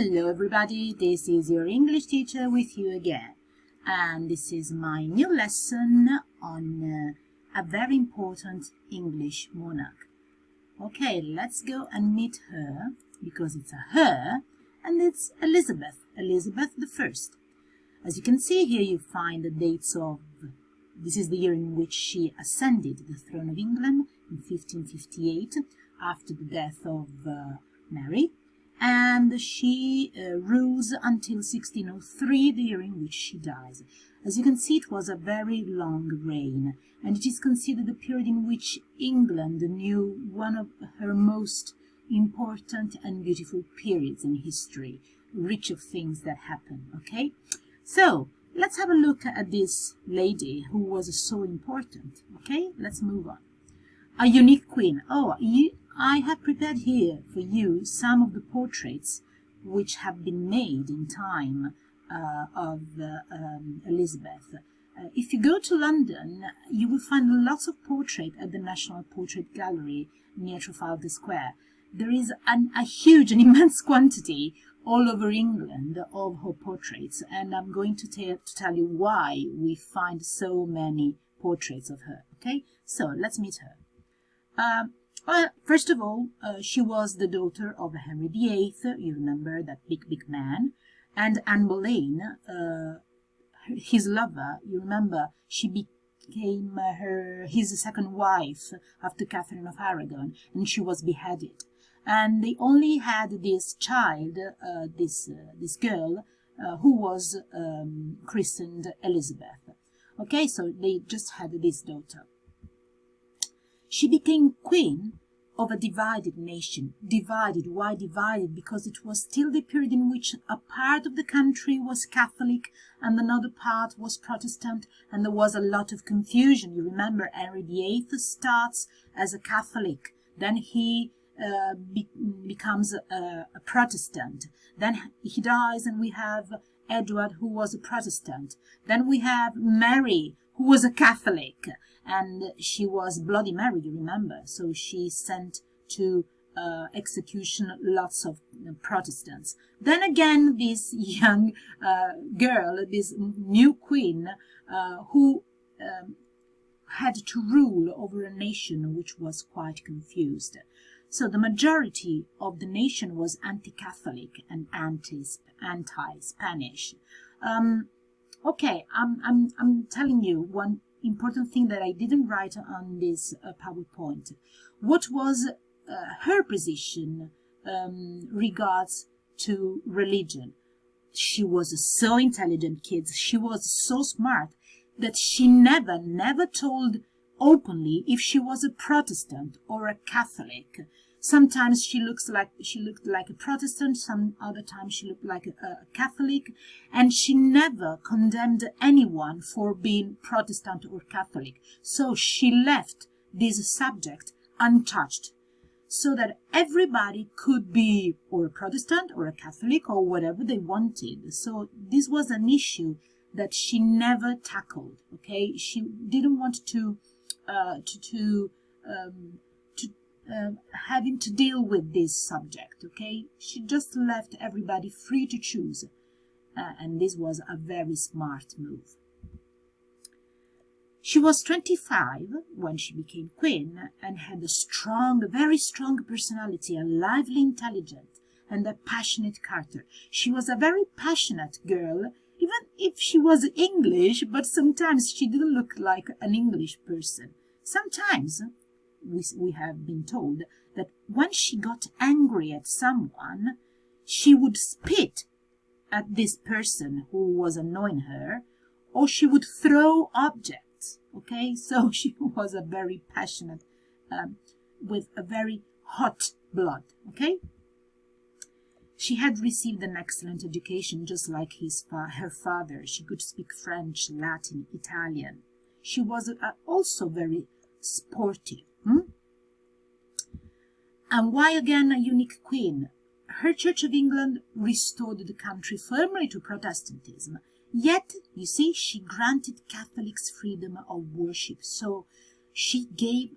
Hello everybody, this is your English teacher with you again, and this is my new lesson on a very important English monarch. Okay, let's go and meet her, because it's a her, and it's Elizabeth I. As you can see here, you find the dates of, this is the year in which she ascended the throne of England in 1558, after the death of Mary. And she rules until 1603, the year in which she dies. As you can see, it was a very long reign, and it is considered the period in which England knew one of her most important and beautiful periods in history, rich of things that happened, okay? So, let's have a look at this lady who was so important, okay? Let's move on. A unique queen. I have prepared here for you some of the portraits which have been made in time of Elizabeth. If you go to London, you will find lots of portraits at the National Portrait Gallery near Trafalgar Square. There is a huge and immense quantity all over England of her portraits, and I'm going to tell you why we find so many portraits of her. Okay, so let's meet her. Well, first of all, she was the daughter of Henry VIII, you remember that big man, and Anne Boleyn, his lover, you remember, she became his second wife after Catherine of Aragon, and she was beheaded. And they only had this child, this girl, who was christened Elizabeth. Okay, so they just had this daughter. She became queen of a divided nation. Divided. Why divided? Because it was still the period in which a part of the country was Catholic and another part was Protestant, and there was a lot of confusion. You remember Henry VIII starts as a Catholic, then he becomes a Protestant, then he dies and we have Edward, who was a Protestant, then we have Mary, who was a Catholic, and she was Bloody Mary, you remember, so she sent to execution lots of Protestants. Then again, this young girl, this new queen, who had to rule over a nation which was quite confused. So the majority of the nation was anti-Catholic and anti-Spanish. Okay, I'm telling you one important thing that I didn't write on this PowerPoint. What was her position regards to religion? She was so intelligent, kids. She was so smart that she never told openly if she was a Protestant or a Catholic. Sometimes she looked like a Protestant, some other times she looked like a Catholic, and she never condemned anyone for being Protestant or Catholic. So she left this subject untouched, so that everybody could be or a Protestant or a Catholic or whatever they wanted. So this was an issue that she never tackled. Okay, she didn't want having to deal with this subject. Okay, she just left everybody free to choose, and this was a very smart move. She was 25 when she became queen and had a very strong personality, a lively intelligence, and a passionate character. She was a very passionate girl, even if she was English, but sometimes she didn't look like an English person. Sometimes we have been told that when she got angry at someone, she would spit at this person who was annoying her, or she would throw objects. Okay, so she was a very passionate, with a very hot blood. Okay, she had received an excellent education, just like her father. She could speak French, Latin, Italian. She was also very sportive. And why again a unique queen? Her Church of England restored the country firmly to Protestantism, yet, you see, she granted Catholics freedom of worship. So she gave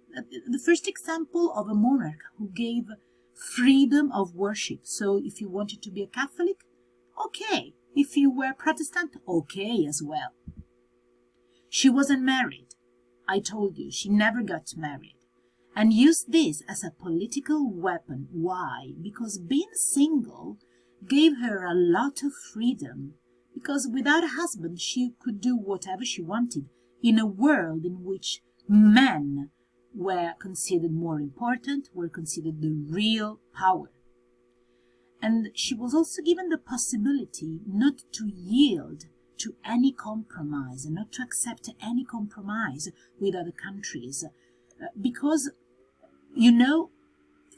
the first example of a monarch who gave freedom of worship. So if you wanted to be a Catholic, okay. If you were Protestant, okay as well. She wasn't married. I told you, she never got married. And used this as a political weapon. Why? Because being single gave her a lot of freedom. Because without a husband, she could do whatever she wanted in a world in which men were considered more important, were considered the real power. And she was also given the possibility not to yield to any compromise and not to accept any compromise with other countries. Because, you know,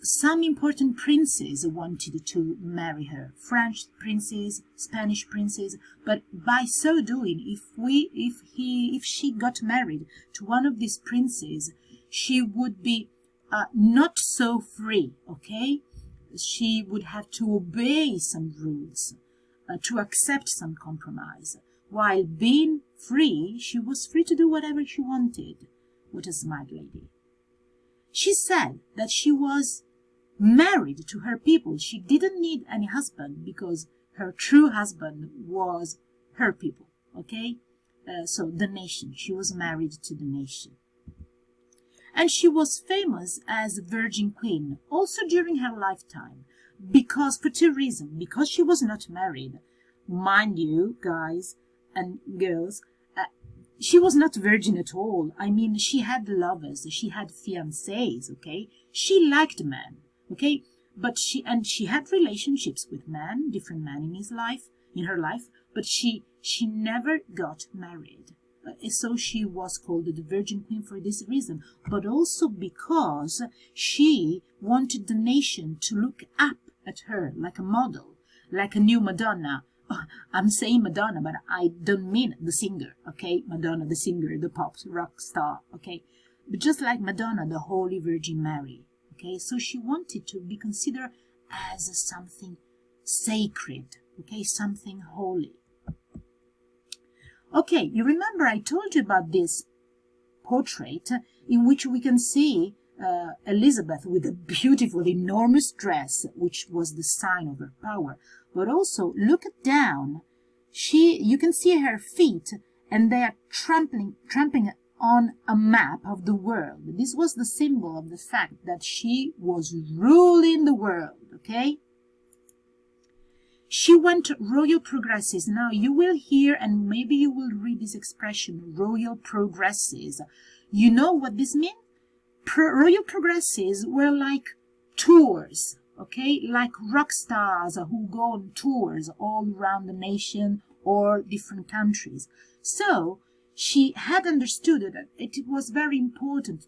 some important princes wanted to marry her, French princes, Spanish princes, but by so doing, if she got married to one of these princes, she would be not so free, okay? She would have to obey some rules, to accept some compromise. While being free, she was free to do whatever she wanted. What a smart lady. She said that she was married to her people. She didn't need any husband because her true husband was her people, okay? So the nation. She was married to the nation. And she was famous as Virgin Queen, also during her lifetime, because for two reasons. Because she was not married. Mind you, guys and girls, she was not virgin at all. I mean, she had lovers, she had fiancés, okay? She liked men, okay? But she had relationships with men, different men in her life, but she never got married. So she was called the Virgin Queen for this reason, but also because she wanted the nation to look up at her like a model, like a new Madonna. I'm saying Madonna, but I don't mean the singer, okay? Madonna, the singer, the pop rock star, okay? But just like Madonna, the Holy Virgin Mary, okay? So she wanted to be considered as something sacred, okay? Something holy. Okay, you remember I told you about this portrait in which we can see Elizabeth with a beautiful, enormous dress, which was the sign of her power. But also, look down. You can see her feet, and they are trampling on a map of the world. This was the symbol of the fact that she was ruling the world, okay? She went royal progresses. Now, you will hear, and maybe you will read this expression, royal progresses. You know what this means? Royal progresses were like tours, okay? Like rock stars who go on tours all around the nation or different countries. So, she had understood that it was very important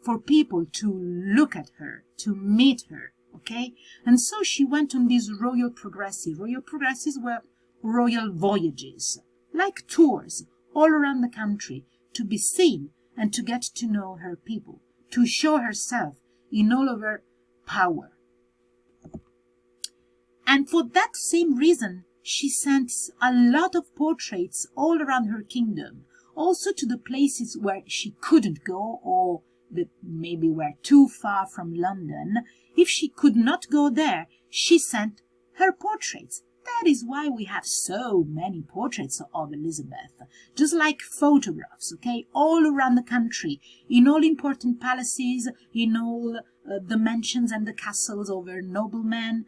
for people to look at her, to meet her, okay? And so she went on these royal progresses. Royal progresses were royal voyages, like tours all around the country, to be seen and to get to know her people, to show herself in all of her power. And for that same reason, she sent a lot of portraits all around her kingdom, also to the places where she couldn't go or that maybe were too far from London. If she could not go there, she sent her portraits. That is why we have so many portraits of Elizabeth, just like photographs, okay, all around the country, in all important palaces, in all the mansions and the castles of her noblemen,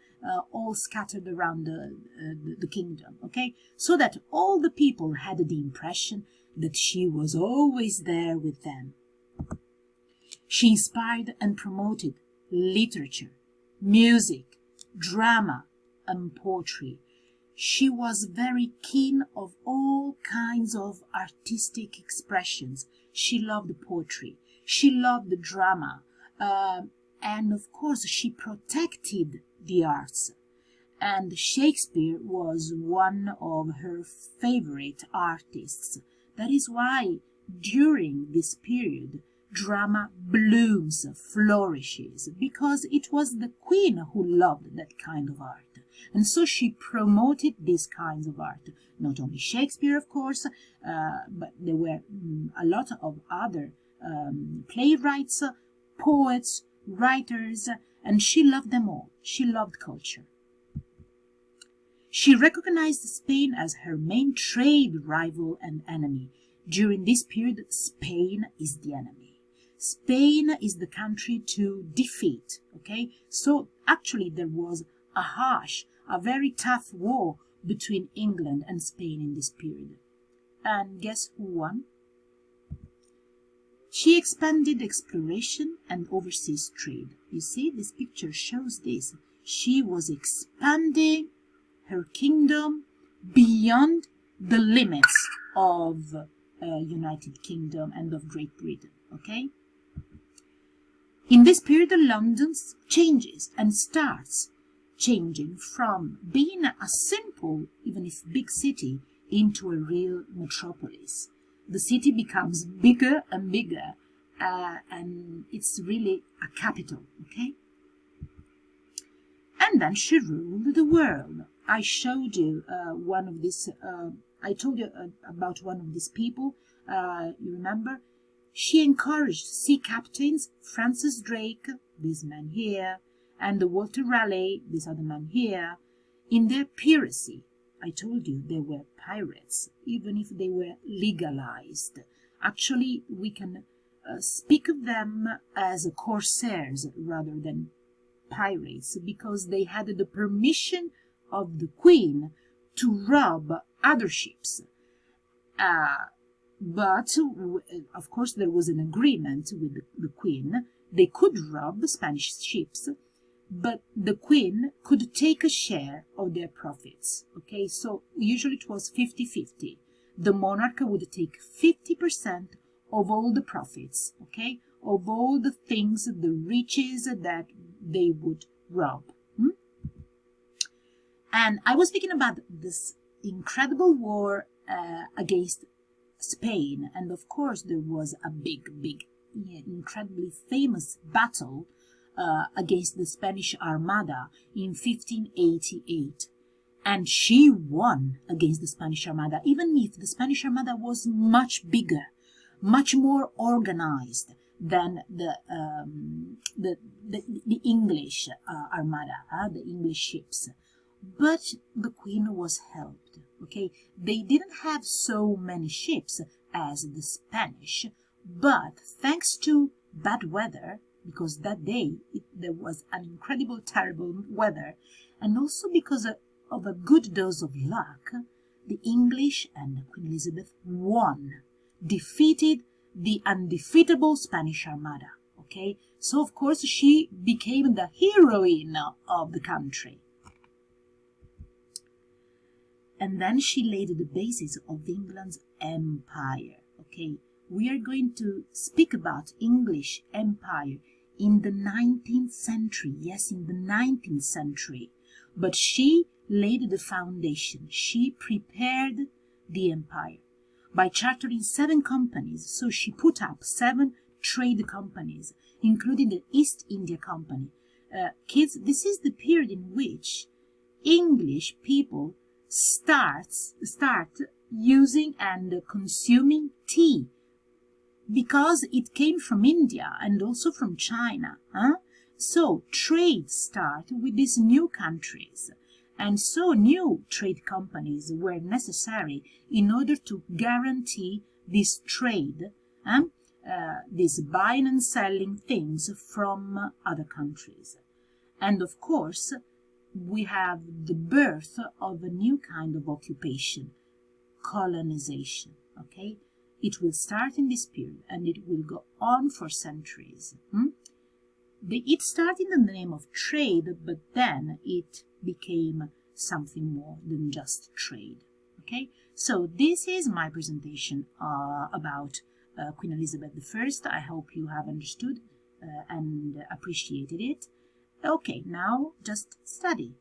all scattered around the kingdom, okay, so that all the people had the impression that she was always there with them. She inspired and promoted literature, music, drama, and poetry. She was very keen of all kinds of artistic expressions. She loved poetry. She loved the drama. And of course, she protected the arts. And Shakespeare was one of her favorite artists. That is why during this period, drama blooms, flourishes, because it was the queen who loved that kind of art. And so she promoted these kinds of art. Not only Shakespeare, of course, but there were a lot of other playwrights, poets, writers, and she loved them all. She loved culture. She recognized Spain as her main trade rival and enemy. During this period, Spain is the enemy. Spain is the country to defeat, okay? So actually there was a very tough war between England and Spain in this period. And guess who won? She expanded exploration and overseas trade. You see, this picture shows this. She was expanding her kingdom beyond the limits of United Kingdom and of Great Britain, okay? In this period, London changes and starts changing from being a simple, even if big city, into a real metropolis. The city becomes bigger and bigger, and it's really a capital, okay? And then she ruled the world. I showed you one of these, I told you about one of these people, you remember? She encouraged sea captains, Francis Drake, this man here, and the Walter Raleigh, this other man here, in their piracy. I told you they were pirates, even if they were legalized. Actually, we can speak of them as corsairs rather than pirates, because they had the permission of the Queen to rob other ships. But, of course, there was an agreement with the Queen. They could rob Spanish ships, but the Queen could take a share of their profits. Okay, so usually it was 50-50. The monarch would take 50% of all the profits, okay, of all the things, the riches that they would rob. And I was speaking about this incredible war against Spain, and of course there was a big, incredibly famous battle against the Spanish Armada in 1588. And she won against the Spanish Armada, even if the Spanish Armada was much bigger, much more organized than the English Armada, the English ships. But the Queen was helped, okay? They didn't have so many ships as the Spanish, but thanks to bad weather, because that day there was an incredible, terrible weather, and also because of a good dose of luck, the English and Queen Elizabeth won, defeated the undefeatable Spanish Armada, okay? So, of course, she became the heroine of the country. And then she laid the basis of England's empire, okay? We are going to speak about English empire in the 19th century, yes, in the 19th century. But she laid the foundation. She prepared the empire by chartering 7 companies. So she put up 7 trade companies, including the East India Company. Kids, this is the period in which English people start using and consuming tea, because it came from India and also from China. So trade started with these new countries, and so new trade companies were necessary in order to guarantee this trade, this buying and selling things from other countries. And of course, we have the birth of a new kind of occupation, colonization, okay? It will start in this period and it will go on for centuries. It started in the name of trade, but then it became something more than just trade, okay? So this is my presentation about Queen Elizabeth I. I hope you have understood and appreciated it. Okay, now just study.